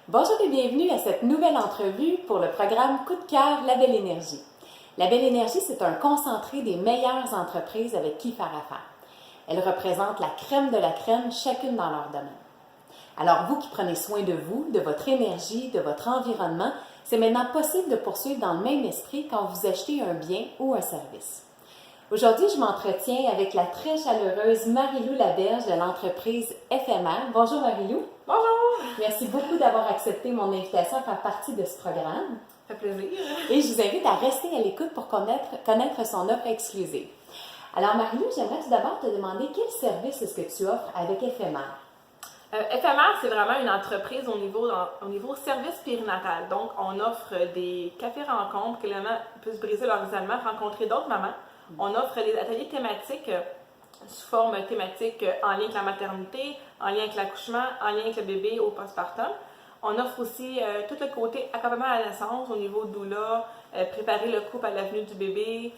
Bonjour et bienvenue à cette nouvelle entrevue pour le programme Coup de cœur La Belle Énergie. La Belle Énergie, c'est un concentré des meilleures entreprises avec qui faire affaire. Elles représentent la crème de la crème, chacune dans leur domaine. Alors vous qui prenez soin de vous, de votre énergie, de votre environnement, c'est maintenant possible de poursuivre dans le même esprit quand vous achetez un bien ou un service. Aujourd'hui, je m'entretiens avec la très chaleureuse Marie-Lou Laberge de l'entreprise Éphémère. Bonjour Marie-Lou. Bonjour! Merci beaucoup d'avoir accepté mon invitation à faire partie de ce programme. Ça fait plaisir. Et je vous invite à rester à l'écoute pour connaître son offre exclusive. Alors Marie-Lou, j'aimerais tout d'abord te demander quel service est-ce que tu offres avec Éphémère? Éphémère, c'est vraiment une entreprise au niveau service périnatal. Donc, on offre des cafés rencontres que les mamans puissent briser leur isolement, rencontrer d'autres mamans. On offre des ateliers thématiques sous forme thématique en lien avec la maternité, en lien avec l'accouchement, en lien avec le bébé au postpartum. On offre aussi tout le côté accompagnement à la naissance au niveau doula, préparer le couple à la venue du bébé.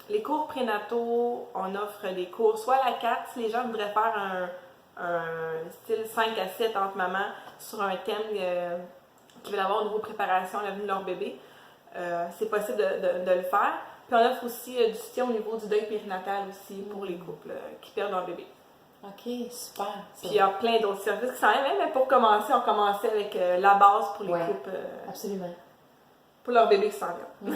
Les cours prénataux, on offre des cours soit à la carte, si les gens voudraient faire un style 5 à 7 entre mamans sur un thème qu'ils veulent avoir au niveau préparation à la venue de leur bébé. C'est possible de le faire. Puis on offre aussi du soutien au niveau du deuil périnatal aussi pour les couples qui perdent leur bébé. OK, super. Puis il y a plein d'autres services qui s'en viennent, mais pour commencer, on commençait avec la base pour les couples. Absolument. Pour leur bébé qui s'en vient.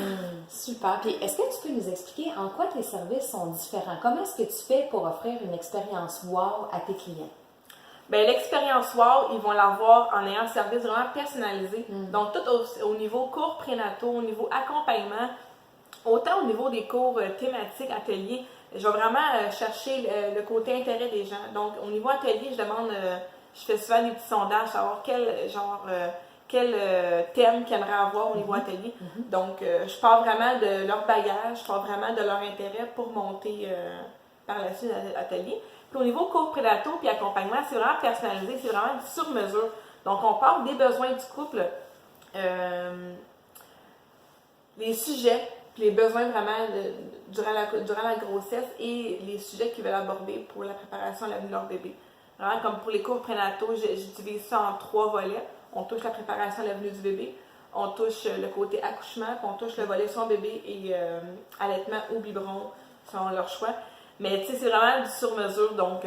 Super. Puis est-ce que tu peux nous expliquer en quoi tes services sont différents? Comment est-ce que tu fais pour offrir une expérience wow à tes clients? Bien, l'expérience wow, ils vont l'avoir en ayant un service vraiment personnalisé. Donc, tout au niveau cours prénataux, au niveau accompagnement, autant au niveau des cours thématiques, ateliers, je vais vraiment chercher le côté intérêt des gens. Donc, au niveau atelier, je demande, je fais souvent des petits sondages, savoir quel thème qu'ils aimeraient avoir au niveau atelier. Donc, je pars vraiment de leur bagage, je pars vraiment de leur intérêt pour monter par la suite l'atelier. Puis au niveau cours prénataux puis accompagnement, c'est vraiment personnalisé, c'est vraiment sur mesure. Donc, on part des besoins du couple, les sujets, puis les besoins vraiment durant la grossesse et les sujets qu'ils veulent aborder pour la préparation à la venue de leur bébé. Vraiment, comme pour les cours prénataux, j'utilise ça en 3 volets. On touche la préparation à la venue du bébé, on touche le côté accouchement, puis on touche le volet son bébé et allaitement ou biberon, selon leur choix. Mais tu sais, c'est vraiment du sur-mesure, donc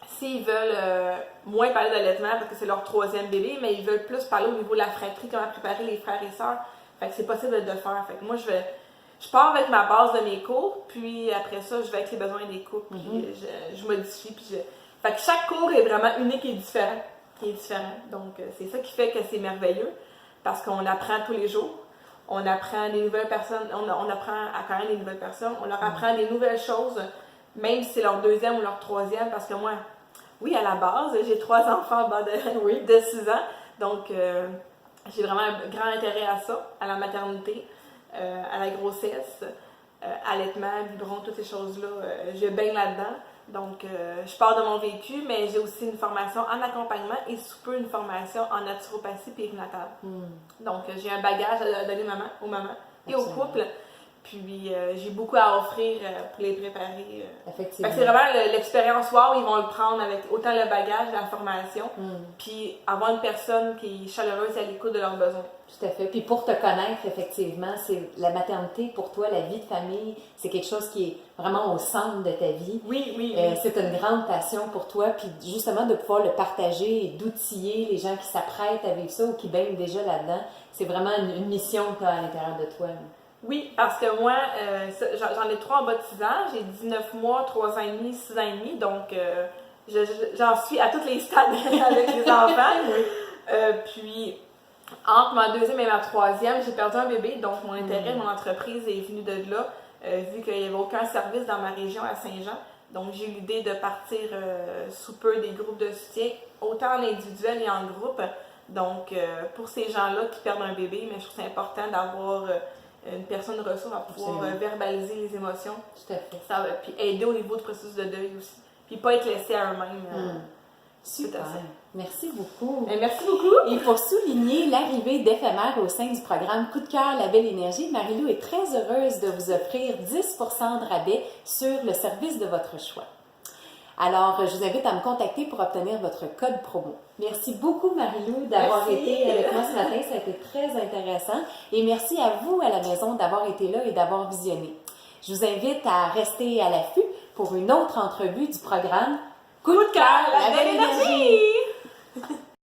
s'ils veulent moins parler d'allaitement parce que c'est leur 3e bébé, mais ils veulent plus parler au niveau de la fratrie, comment préparer les frères et sœurs, fait que c'est possible de le faire. Fait que moi, je pars avec ma base de mes cours, puis après ça, je vais avec les besoins des couples, puis je modifie, puis fait que chaque cours est vraiment unique et différent. Donc, c'est ça qui fait que c'est merveilleux, parce qu'on apprend tous les jours. On apprend des nouvelles personnes, on apprend à connaître des nouvelles personnes, on leur apprend des nouvelles choses, même si c'est leur 2e ou leur 3e, parce que moi, oui, à la base, j'ai 3 enfants en bas de 6 ans, donc j'ai vraiment un grand intérêt à ça, à la maternité, à la grossesse, allaitement, biberon, toutes ces choses-là, je baigne là-dedans. Donc, je pars de mon vécu, mais j'ai aussi une formation en accompagnement et sous peu une formation en naturopathie périnatale. Donc, j'ai un bagage à donner aux mamans et aux couples. Puis, j'ai beaucoup à offrir pour les préparer. Effectivement. C'est vraiment l'expérience wow, ils vont le prendre avec autant le bagage, la formation, puis avoir une personne qui est chaleureuse et à l'écoute de leurs besoins. Tout à fait. Puis pour te connaître, effectivement, c'est la maternité pour toi, la vie de famille, c'est quelque chose qui est vraiment au centre de ta vie. Oui. C'est une grande passion pour toi, puis justement de pouvoir le partager et d'outiller les gens qui s'apprêtent à vivre ça ou qui baignent déjà là-dedans, c'est vraiment une mission que tu as à l'intérieur de toi. Oui, parce que moi, j'en ai 3 en bas de 6 ans, j'ai 19 mois, 3 ans et demi, 6 ans et demi, donc j'en suis à tous les stades avec les enfants. Puis, entre ma 2e et ma 3e, j'ai perdu un bébé, donc mon intérêt de mon entreprise est venu de là, vu qu'il n'y avait aucun service dans ma région à Saint-Jean. Donc, j'ai eu l'idée de partir sous peu des groupes de soutien, autant en individuel et en groupe. Donc, pour ces gens-là qui perdent un bébé, mais je trouve c'est important d'avoir une personne ressource à pouvoir verbaliser les émotions. Tout à fait. Ça va, puis aider au niveau du processus de deuil aussi. Puis pas être laissé à eux-mêmes. Super. Merci beaucoup. Et merci beaucoup. Et pour souligner l'arrivée d'Éphémère au sein du programme Coup de cœur La Belle Énergie, Marie-Lou est très heureuse de vous offrir 10% de rabais sur le service de votre choix. Alors, je vous invite à me contacter pour obtenir votre code promo. Merci beaucoup, Marie-Lou, d'avoir été avec moi ce matin. Ça a été très intéressant. Et merci à vous à la maison d'avoir été là et d'avoir visionné. Je vous invite à rester à l'affût pour une autre entrevue du programme Coup de cœur, la belle énergie!